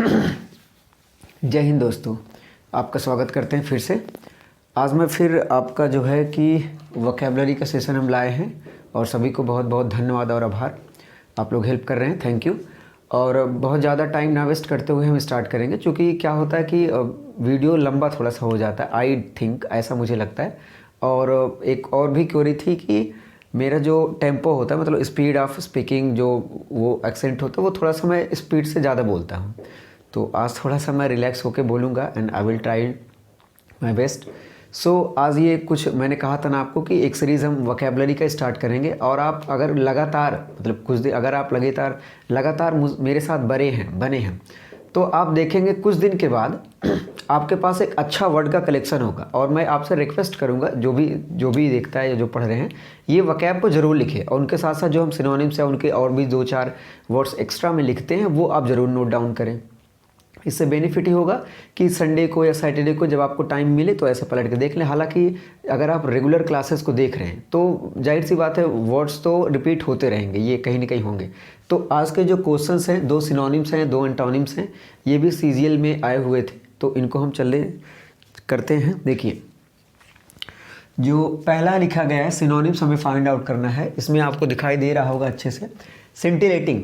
जय हिंद दोस्तों, आपका स्वागत करते हैं फिर से। आज मैं फिर आपका जो है कि वोकैबुलरी का सेशन हम लाए हैं और सभी को बहुत बहुत धन्यवाद और आभार। आप लोग हेल्प कर रहे हैं, थैंक यू। और बहुत ज़्यादा टाइम ना वेस्ट करते हुए हम स्टार्ट करेंगे, क्योंकि क्या होता है कि वीडियो लंबा थोड़ा सा हो जाता है, आई थिंक ऐसा मुझे लगता है। और एक और भी क्वेरी थी कि मेरा जो टेम्पो होता है, मतलब स्पीड ऑफ स्पीकिंग, जो वो एक्सेंट होता है, वो थोड़ा सा मैं स्पीड से ज़्यादा बोलता हूँ। तो आज थोड़ा सा मैं रिलैक्स होके बोलूँगा and I will try my best. So आज ये कुछ मैंने कहा था ना आपको कि एक सीरीज़ हम वोकैबुलरी का स्टार्ट करेंगे, और आप अगर लगातार मतलब कुछ दिन अगर आप लगातार मेरे साथ बने हैं तो आप देखेंगे कुछ दिन के बाद आपके पास एक अच्छा वर्ड का कलेक्शन होगा। और मैं आपसे रिक्वेस्ट करूंगा, जो भी देखता है या जो पढ़ रहे हैं, ये वोकैब को ज़रूर लिखें, और उनके साथ साथ जो हम सिनोनिम्स है उनके और भी 2-4 वर्ड्स एक्स्ट्रा में लिखते हैं वो आप ज़रूर नोट डाउन करें। इससे बेनिफिट ही होगा कि संडे को या सैटरडे को जब आपको टाइम मिले तो ऐसे पलट के देख लें। हालांकि अगर आप रेगुलर क्लासेस को देख रहे हैं तो जाहिर सी बात है वर्ड्स तो रिपीट होते रहेंगे, ये कहीं ना कहीं होंगे। तो आज के जो क्वेश्चंस हैं, 2 सिनोनिम्स हैं, 2 एंटोनिम्स हैं, ये भी सीजीएल में आए हुए थे, तो इनको हम करते हैं। देखिए, जो पहला लिखा गया है सिनोनिम्स हमें फाइंड आउट करना है। इसमें आपको दिखाई दे रहा होगा अच्छे से, सिंटिलेटिंग।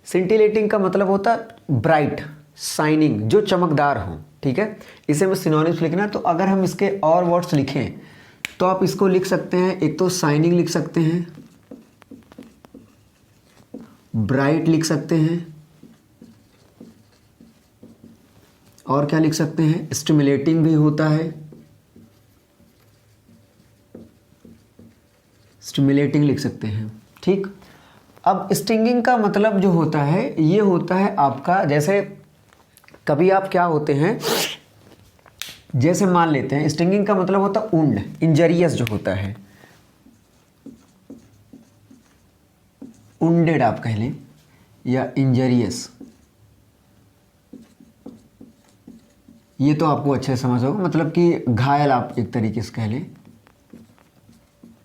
सिंटिलेटिंग का मतलब होता है ब्राइट, शाइनिंग, जो चमकदार हो। ठीक है, इसे हमें सिनोनिम्स लिखना है। तो अगर हम इसके और वर्ड्स लिखें तो आप इसको लिख सकते हैं, एक तो शाइनिंग लिख सकते हैं, ब्राइट लिख सकते हैं, और क्या लिख सकते हैं, स्टिमुलेटिंग भी होता है, स्टिमुलेटिंग लिख सकते हैं। ठीक, अब स्टिंगिंग का मतलब जो होता है ये होता है आपका, जैसे कभी आप क्या होते हैं, जैसे मान लेते हैं स्टिंगिंग का मतलब होता है वुंड, इंजरियस जो होता है, वुंडेड आप कह लें या इंजरियस, ये तो आपको अच्छे से समझ होगा, मतलब कि घायल आप एक तरीके से कह लें।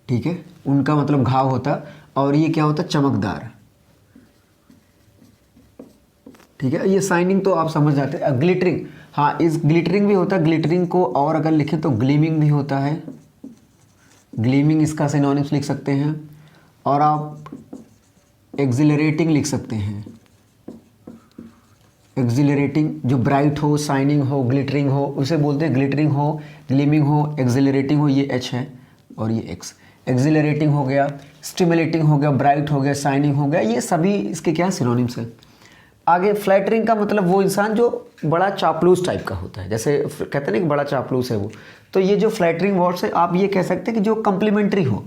ठीक है, उनका मतलब घाव होता, और ये क्या होता है, चमकदार। ठीक है, ये शाइनिंग तो आप समझ जाते हैं। ग्लिटरिंग, हाँ, इस ग्लिटरिंग भी होता है। ग्लिटरिंग को और अगर लिखें तो ग्लीमिंग भी होता है, ग्लीमिंग इसका सिनोनिम्स लिख सकते हैं। और आप एक्सिलरेटिंग लिख सकते हैं, एक्सिलरेटिंग, जो ब्राइट हो, शाइनिंग हो, ग्लिटरिंग हो, उसे बोलते हैं ग्लिटरिंग हो, ग्लीमिंग हो, एक्सिलरेटिंग हो, ये एच है और ये एक्स। एक्सिलरेटिंग हो गया, स्टिमुलेटिंग हो गया, ब्राइट हो गया, शाइनिंग हो गया, ये सभी इसके क्या सिनोनिम्स है। आगे फ्लैटरिंग का मतलब वो इंसान जो बड़ा चापलूस टाइप का होता है, जैसे कहते हैं ना कि बड़ा चापलूस है वो। तो ये जो फ्लैटरिंग वर्ड्स है, आप ये कह सकते हैं कि जो कम्प्लीमेंट्री हो,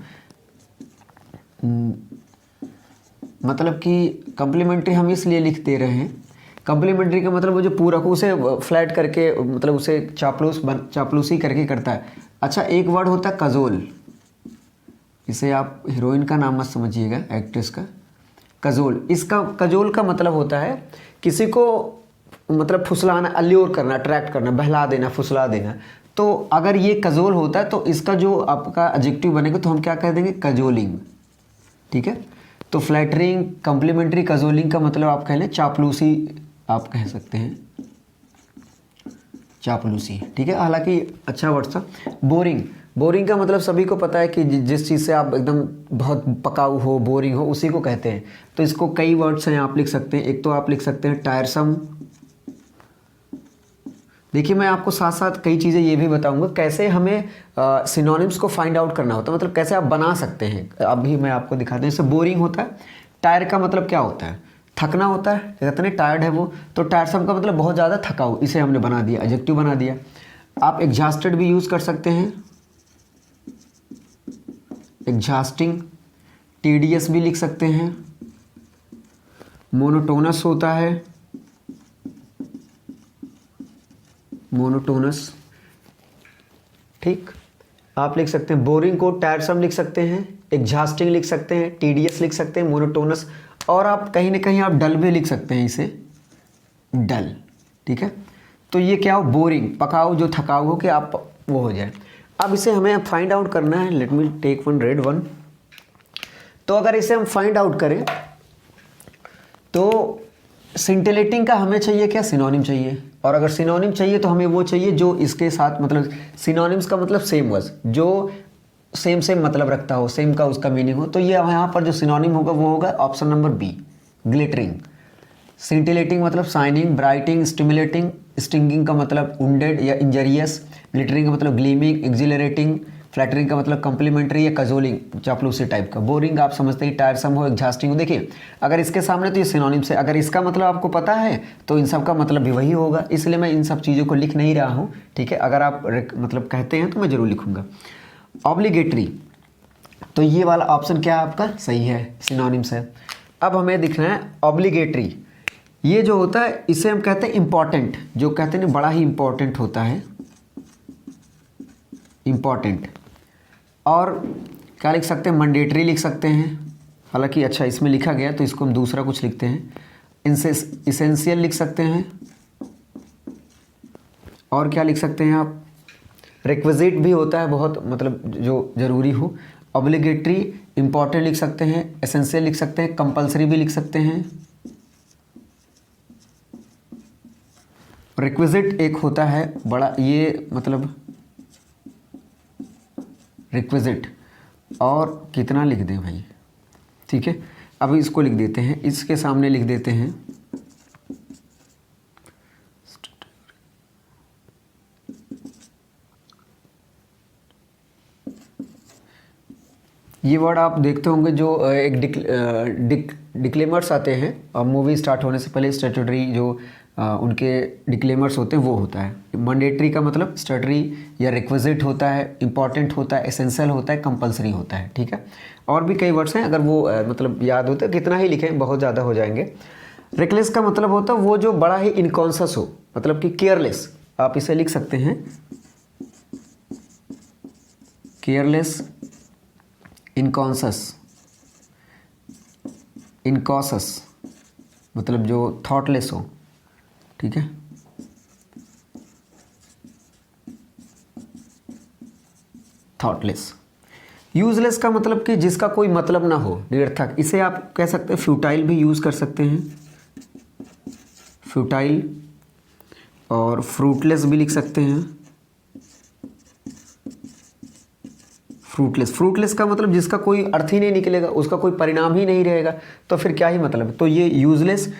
मतलब कि कम्प्लीमेंट्री हम इसलिए लिख दे रहे हैं, कम्प्लीमेंट्री का मतलब वो जो पूरक हो उसे फ्लैट करके, मतलब उसे चापलूसी करके करता है। अच्छा, एक वर्ड होता है कजोल, इसे आप हीरोइन का नाम मत समझिएगा, एक्ट्रेस का, कजोल। इसका कजोल का मतलब होता है किसी को मतलब फुसलाना, अल्यूर करना, अट्रैक्ट करना, बहला देना, फुसला देना। तो अगर ये कजोल होता है तो इसका जो आपका एडजेक्टिव बनेगा तो हम क्या कह देंगे, कजोलिंग। ठीक है, तो फ्लैटरिंग, कम्प्लीमेंट्री, कजोलिंग का मतलब आप कह लें चापलूसी, आप कह सकते हैं चापलूसी। ठीक है, हालांकि अच्छा वर्ड था। बोरिंग, बोरिंग का मतलब सभी को पता है कि जिस चीज़ से आप एकदम बहुत पकाऊ हो, बोरिंग हो, उसी को कहते हैं। तो इसको कई वर्ड्स हैं, आप लिख सकते हैं। एक तो आप लिख सकते हैं टायरसम। देखिए, मैं आपको साथ साथ कई चीज़ें ये भी बताऊंगा कैसे हमें सिनोनिम्स को फाइंड आउट करना होता है, मतलब कैसे आप बना सकते हैं। अभी मैं आपको दिखाता हूँ। जैसे बोरिंग होता है, टायर का मतलब क्या होता है, थकना होता है, कहते हैं टायर्ड है वो। तो टायरसम का मतलब बहुत ज़्यादा थका हो, इसे हमने बना दिया, एडजेक्टिव बना दिया। आप एग्जॉस्टेड भी यूज़ कर सकते हैं, एग्जॉस्टिंग। टीडियस भी लिख सकते हैं, मोनोटोनस होता है, मोनोटोनस। ठीक, आप लिख सकते हैं बोरिंग को टायरसम लिख सकते हैं, एग्जॉस्टिंग लिख सकते हैं, टीडियस लिख सकते हैं, मोनोटोनस। और आप कहीं ना कहीं आप डल भी लिख सकते हैं, इसे डल। ठीक है, तो ये क्या हो, बोरिंग, पकाऊ, जो थकाऊ हो कि आप वो हो जाए। अब इसे हमें फाइंड आउट करना है। Let me take one red one. तो अगर इसे हम फाइंड आउट करें तो सिंटिलेटिंग का हमें चाहिए क्या, सिनोनिम चाहिए। और अगर सिनोनिम चाहिए तो हमें वो चाहिए जो इसके साथ, मतलब सिनोनिम्स का मतलब सेम वर्ड, जो सेम सेम मतलब रखता हो, सेम का उसका मीनिंग हो। तो ये यहाँ पर जो सिनोनिम होगा वो होगा option number B, glittering. Scintillating मतलब शाइनिंग, ब्राइटिंग, स्टिमुलेटिंग, स्टिंगिंग का मतलब वुंडेड या इंजरियस, ग्लिटरिंग का मतलब ग्लीमिंग, एक्जिलरेटिंग, फ्लैटरिंग का मतलब कम्प्लीमेंट्री या कजोलिंग, चापलूसी टाइप का, बोरिंग आप समझते ही टायरसम हो, एग्जॉस्टिंग हो। देखिए अगर इसके सामने तो ये सिनोनिम्स है, अगर इसका मतलब आपको पता है तो इन सब का मतलब भी वही होगा, इसलिए मैं इन सब चीज़ों को लिख नहीं रहा हूँ। ठीक है, अगर आप मतलब कहते हैं तो मैं ज़रूर लिखूँगा। ऑब्लिगेटरी, तो ये वाला ऑप्शन क्या आपका सही है, सिनोनिम्स है। अब हमें दिखना है ऑब्लिगेटरी। ये जो होता है इसे हम कहते हैं इम्पॉर्टेंट, जो कहते हैं बड़ा ही इम्पॉर्टेंट होता है, इम्पॉर्टेंट। और क्या लिख सकते हैं, मैंडेटरी लिख सकते हैं। हालांकि अच्छा इसमें लिखा गया तो इसको हम दूसरा कुछ लिखते हैं। इसेंशियल लिख सकते हैं। और क्या लिख सकते हैं आप, रिक्विजिट भी होता है बहुत, मतलब जो ज़रूरी हो। ऑब्लिगेटरी, इम्पॉर्टेंट लिख सकते हैं, एसेंशियल लिख सकते हैं, कंपलसरी भी लिख सकते हैं। रिक्विजिट एक होता है बड़ा, ये मतलब रिक्विजिट, और कितना लिख दें भाई, ठीक है। अब इसको लिख देते हैं, इसके सामने लिख देते हैं ये वर्ड आप देखते होंगे जो एक डिक्लेमर्स आते हैं और मूवी स्टार्ट होने से पहले स्टैट्यूटरी जो उनके डिक्लेमर्स होते हैं वो होता है। मैंडेटरी का मतलब स्टैट्यूटरी या रिक्विजिट होता है, इंपॉर्टेंट होता है, एसेंशियल होता है, कंपलसरी होता है। ठीक है, और भी कई वर्ड्स हैं, अगर वो मतलब याद होते हैं, कितना ही लिखें बहुत ज़्यादा हो जाएंगे। रिकलेस का मतलब होता है वो जो बड़ा ही इनकॉन्शियस हो, मतलब कि केयरलेस, आप इसे लिख सकते हैं केयरलेस, इनकॉन्शियस, इनकॉशस मतलब जो थॉटलेस हो। ठीक है, थॉटलेस। यूजलेस का मतलब कि जिसका कोई मतलब ना हो, निरर्थक, इसे आप कह सकते हैं फ्यूटाइल भी यूज़ कर सकते हैं, फ्यूटाइल। और फ्रूटलेस भी लिख सकते हैं, फ्रूटलेस। फ्रूटलेस का मतलब जिसका कोई अर्थ ही नहीं निकलेगा, उसका कोई परिणाम ही नहीं रहेगा, तो फिर क्या ही मतलब है। तो ये यूजलेस,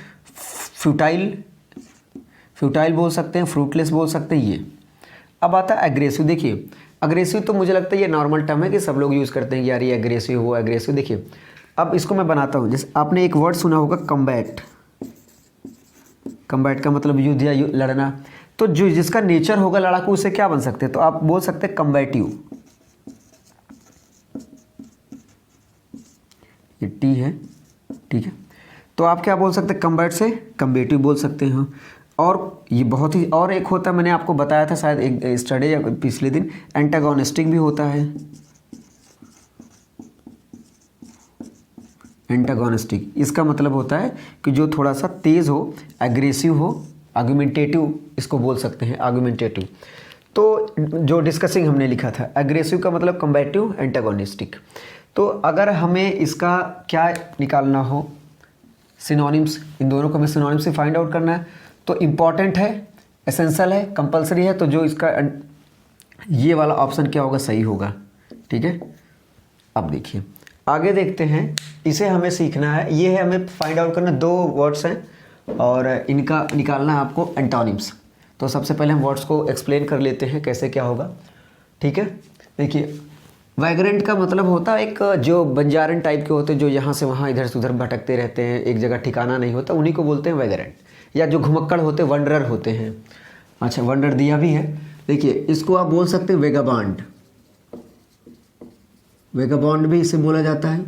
फ्यूटाइल, फ्यूटाइल बोल सकते हैं, फ्रूटलेस बोल सकते हैं ये। अब आता है एग्रेसिव। देखिए अग्रेसिव तो मुझे लगता है ये नॉर्मल टर्म है कि सब लोग यूज़ करते हैं कि यार ये एग्रेसिव हो, एग्रेसिव। देखिए अब इसको मैं बनाता हूँ, जैसे आपने एक वर्ड सुना होगा कम्बैट। कम्बैट का मतलब युद्ध या लड़ना। तो जो जिसका नेचर होगा लड़ाकू, उसे क्या बन सकते हैं, तो आप बोल सकते हैं कम्बैटिव। ये टी है, ठीक है, तो आप क्या बोल सकते हैं, कम्बैट से कम्बेटिव बोल सकते हैं। और ये बहुत ही, और एक होता है, मैंने आपको बताया था शायद एक स्टडी या पिछले दिन, एंटागोनिस्टिक भी होता है। एंटागोनिस्टिक इसका मतलब होता है कि जो थोड़ा सा तेज़ हो, एग्रेसिव हो, आर्गुमेंटेटिव इसको बोल सकते हैं, आर्गुमेंटेटिव। तो जो डिस्कसिंग हमने लिखा था, एग्रेसिव का मतलब कम्बैटिव, एंटागोनिस्टिक। तो अगर हमें इसका क्या निकालना हो, सिनोनिम्स, इन दोनों को हमें सिनोनिम्स से फाइंड आउट करना है। तो इम्पॉर्टेंट है, एसेंशियल है, कंपलसरी है, तो जो इसका ये वाला ऑप्शन क्या होगा, सही होगा। ठीक है, अब देखिए आगे देखते हैं, इसे हमें सीखना है, ये है हमें फाइंड आउट करना। दो वर्ड्स हैं और इनका निकालना है आपको एंटोनिम्स। तो सबसे पहले हम वर्ड्स को एक्सप्लेन कर लेते हैं कैसे क्या होगा। ठीक है, देखिए वैग्रेंट का मतलब होता है एक जो बंजारन टाइप के होते हैं, जो यहाँ से वहाँ इधर से उधर भटकते रहते हैं, एक जगह ठिकाना नहीं होता, उन्हीं को बोलते हैं वैग्रेंट। या जो घुमक्कड़ होते हैं, वंडरर होते हैं। अच्छा, वंडर दिया भी है, देखिए इसको आप बोल सकते हैं वेगाबांड। वेगाबॉन्ड भी इसे बोला जाता है।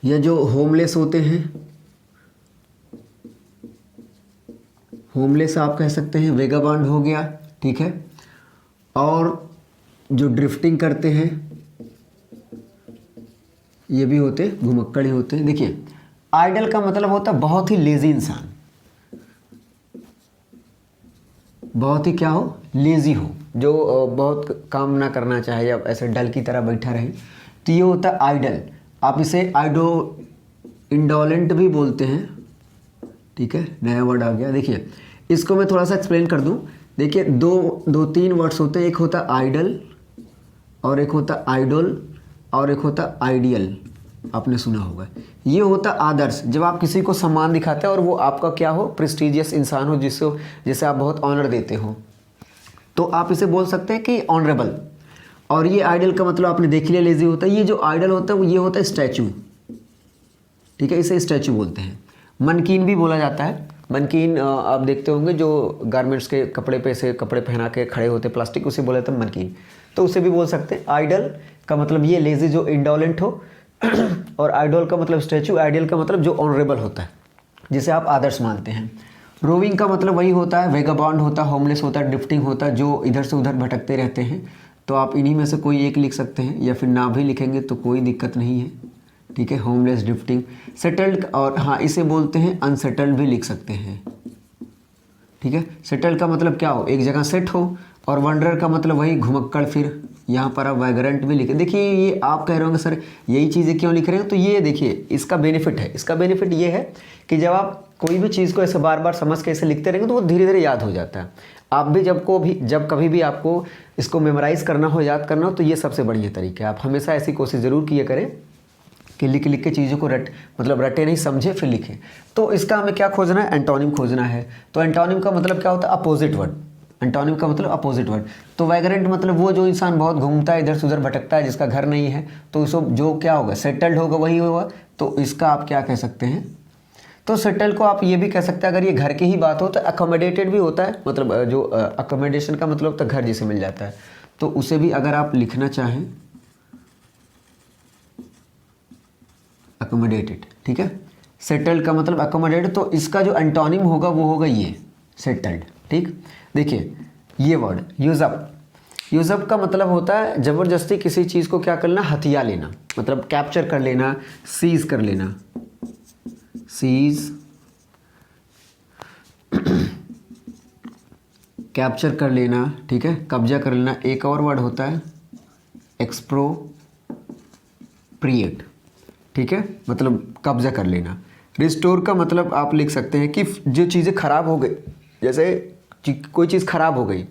या जो होमलेस होते हैं, होमलेस आप कह सकते हैं, वेगाबॉन्ड हो गया। ठीक है, और जो ड्रिफ्टिंग करते हैं ये भी होते, घुमक्कड़ ही होते हैं। देखिए आइडल का मतलब होता है बहुत ही लेजी इंसान, बहुत ही क्या हो, लेजी हो, जो बहुत काम ना करना चाहे या ऐसे डल की तरह बैठा रहे, तो ये होता है आइडल। आप इसे इंडोलेंट भी बोलते हैं, ठीक है, नया वर्ड आ गया। देखिए इसको मैं थोड़ा सा एक्सप्लेन कर दूं। देखिए दो तीन वर्ड्स होते हैं, एक होता है आइडल और एक होता आइडोल और एक होता आइडियल, आपने सुना होगा। ये होता आदर्श, जब आप किसी को सम्मान दिखाते हैं और वो आपका क्या हो, प्रेस्टिजियस इंसान हो, जिसे आप बहुत ऑनर देते हो, तो आप इसे बोल सकते हैं कि ऑनरेबल। और ये आइडल का मतलब आपने देख लिया, लेजी होता है। ये जो आइडल होता है वो ये होता है स्टैचू, ठीक है, इसे स्टैचू बोलते हैं। मनकीन भी बोला जाता है। मनकीन आप देखते होंगे जो गारमेंट्स के कपड़े पे से कपड़े पहना के खड़े होते प्लास्टिक, उसे बोले थे मनकीन, तो उसे भी बोल सकते हैं। आइडल का मतलब ये लेजी जो इंडोलेंट हो और आइडल का मतलब स्टैचू, आइडियल का मतलब जो ऑनरेबल होता है, जिसे आप आदर्श मानते हैं। रोविंग का मतलब वही होता है, वेगाबॉन्ड होता है, होमलेस होता है, ड्रिफ्टिंग होता है, जो इधर से उधर भटकते रहते हैं। तो आप इन्हीं में से कोई एक लिख सकते हैं, या फिर ना भी लिखेंगे तो कोई दिक्कत नहीं है, ठीक है। होमलेस, ड्रिफ्टिंग, सेटल्ड, और हाँ इसे बोलते हैं अनसेटल्ड भी लिख सकते हैं, ठीक है। सेटल्ड का मतलब क्या हो, एक जगह सेट हो, और वंडरर का मतलब वही घुमक्कड़, फिर यहाँ पर आप वैगरेंट भी लिखे। देखिए ये आप कह रहे होंगे सर यही चीज़ें क्यों लिख रहे हैं, तो ये देखिए इसका बेनिफिट है। इसका बेनिफिट ये है कि जब आप कोई भी चीज़ को ऐसे बार बार समझ के ऐसे लिखते रहेंगे तो वो धीरे धीरे याद हो जाता है। आप भी जब कभी भी आपको इसको मेमोराइज़ करना हो, याद करना हो, तो ये सबसे बढ़िया तरीका है। आप हमेशा ऐसी कोशिश ज़रूर किया करें कि लिख लिख के चीज़ों को रटे नहीं, समझे फिर लिखें। तो इसका हमें क्या खोजना है, एंटोनिम खोजना है। तो एंटोनिम का मतलब क्या होता है, अपोजिट वर्ड। एंटोनिम का मतलब अपोजिट वर्ड। तो वैगरेंट मतलब वो जो इंसान बहुत घूमता है, इधर से उधर भटकता है, जिसका घर नहीं है, तो उसको जो क्या होगा, सेटल्ड होगा, वही होगा। तो इसका आप क्या कह सकते हैं, तो सेटल को आप ये भी कह सकते हैं, अगर ये घर की ही बात हो तो अकोमोडेटेड भी होता है, मतलब जो अकोमोडेशन का मतलब तो घर जिसे मिल जाता है, तो उसे भी अगर आप लिखना चाहें अकोमोडेटेड, ठीक है। सेटल्ड का मतलब अकोमोडेटेड, तो इसका जो एंटोनिम होगा वो होगा ये सेटल्ड, ठीक। देखिए ये वर्ड यूजअप, यूजअप का मतलब होता है ज़बरदस्ती किसी चीज़ को क्या करना, हथिया लेना, मतलब कैप्चर कर लेना, सीज कर लेना, सीज कैप्चर कर लेना, ठीक है, कब्जा कर लेना। एक और वर्ड होता है एक्सप्रोप्रिएट, ठीक है, मतलब कब्जा कर लेना। रिस्टोर का मतलब आप लिख सकते हैं कि जो चीज़ें खराब हो गई, जैसे कोई चीज़ खराब हो गई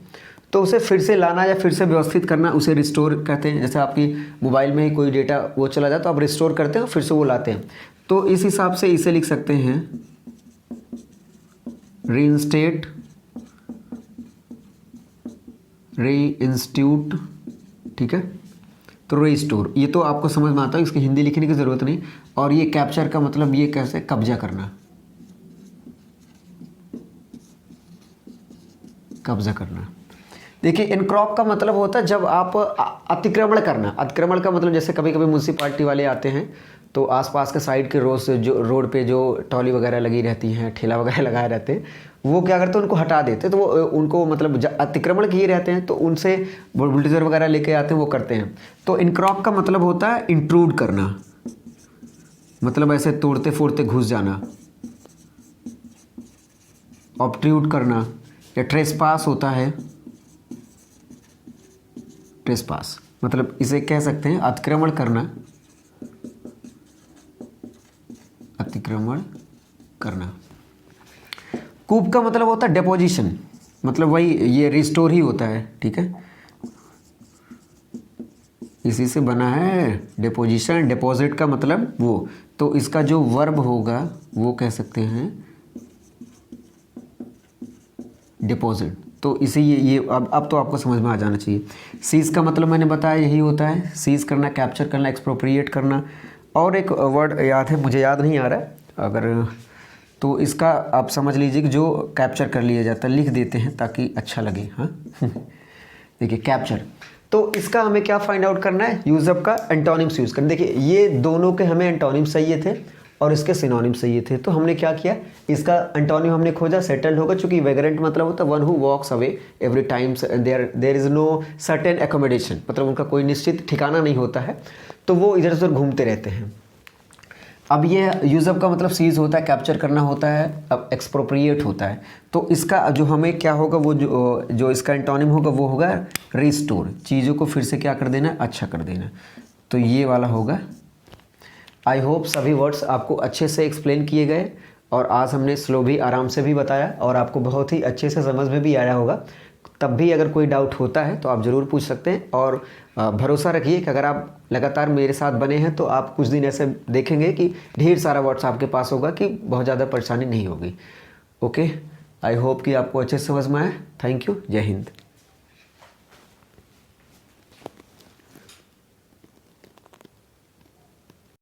तो उसे फिर से लाना या फिर से व्यवस्थित करना, उसे रिस्टोर कहते हैं। जैसे आपकी मोबाइल में ही कोई डेटा वो चला जाए तो आप रिस्टोर करते हैं, फिर से वो लाते हैं। तो इस हिसाब से इसे लिख सकते हैं रीइंस्टेट, रीइंस्टीट्यूट, ठीक है। तो रिस्टोर, ये तो आपको समझ में आता है, इसकी हिंदी लिखने की ज़रूरत नहीं। और ये कैप्चर का मतलब ये कैसे, कब्जा करना, कब्जा करना। देखिए इनक्रॉप का मतलब होता है जब आप अतिक्रमण करना। अतिक्रमण का मतलब जैसे कभी कभी म्यूनसिपालिटी वाले आते हैं तो आसपास के साइड के रोड पे जो ट्रॉली वगैरह लगी रहती हैं, ठेला वगैरह लगाए रहते हैं, वो क्या करते हैं, उनको हटा देते हैं। तो वो उनको मतलब अतिक्रमण किए रहते हैं, तो उनसे बुलडोजर वगैरह लेके आते हैं, वो करते हैं। तो इनक्रॉप का मतलब होता है इंट्रूड करना, मतलब ऐसे तोड़ते फोड़ते घुस जाना। ऑब्ट्रूड करना, या ट्रेसपास होता है, ट्रेसपास मतलब इसे कह सकते हैं अतिक्रमण करना, अतिक्रमण करना। कूप का मतलब होता है डेपोजिशन, मतलब वही ये रिस्टोर ही होता है, ठीक है, इसी से बना है डेपोजिशन। डिपॉजिट का मतलब वो, तो इसका जो वर्ब होगा वो कह सकते हैं डिपॉजिट। तो इसे ये अब तो आपको समझ में आ जाना चाहिए। सीज का मतलब मैंने बताया यही होता है, सीज करना, कैप्चर करना, एक्सप्रोप्रिएट करना। और एक वर्ड याद है, मुझे याद नहीं आ रहा है, अगर तो इसका आप समझ लीजिए कि जो कैप्चर कर लिया जाता है, लिख देते हैं ताकि अच्छा लगे। हाँ देखिए कैप्चर, तो इसका हमें क्या फाइंड आउट करना है, यूजअप का एंटोनिम्स यूज़ करना। देखिए ये दोनों के हमें एंटोनिम्स चाहिए थे और इसके सिनोनिम्स चाहिए थे, तो हमने क्या किया, इसका एंटोनिम हमने खोजा, सेटल्ड होगा, चूंकि वैगरेंट मतलब होता है one who walks away every time, there is no certain accommodation, मतलब उनका कोई निश्चित ठिकाना नहीं होता है, तो वो इधर उधर घूमते रहते हैं। अब ये यूजअप का मतलब सीज होता है, कैप्चर करना होता है, अब एक्सप्रोप्रिएट होता है। तो इसका जो हमें क्या होगा, वो जो इसका एंटोनिम होगा वो होगा रिस्टोर, चीज़ों को फिर से क्या कर देना, अच्छा कर देना। तो ये वाला होगा। आई होप सभी वर्ड्स आपको अच्छे से एक्सप्लेन किए गए और आज हमने स्लो भी आराम से भी बताया और आपको बहुत ही अच्छे से समझ में भी आया होगा। तब भी अगर कोई डाउट होता है तो आप ज़रूर पूछ सकते हैं। और भरोसा रखिए कि अगर आप लगातार मेरे साथ बने हैं तो आप कुछ दिन ऐसे देखेंगे कि ढेर सारा व्हाट्स आपके पास होगा कि बहुत ज़्यादा परेशानी नहीं होगी। ओके, आई होप कि आपको अच्छे से समझ में आए। Thank you. जय हिंद।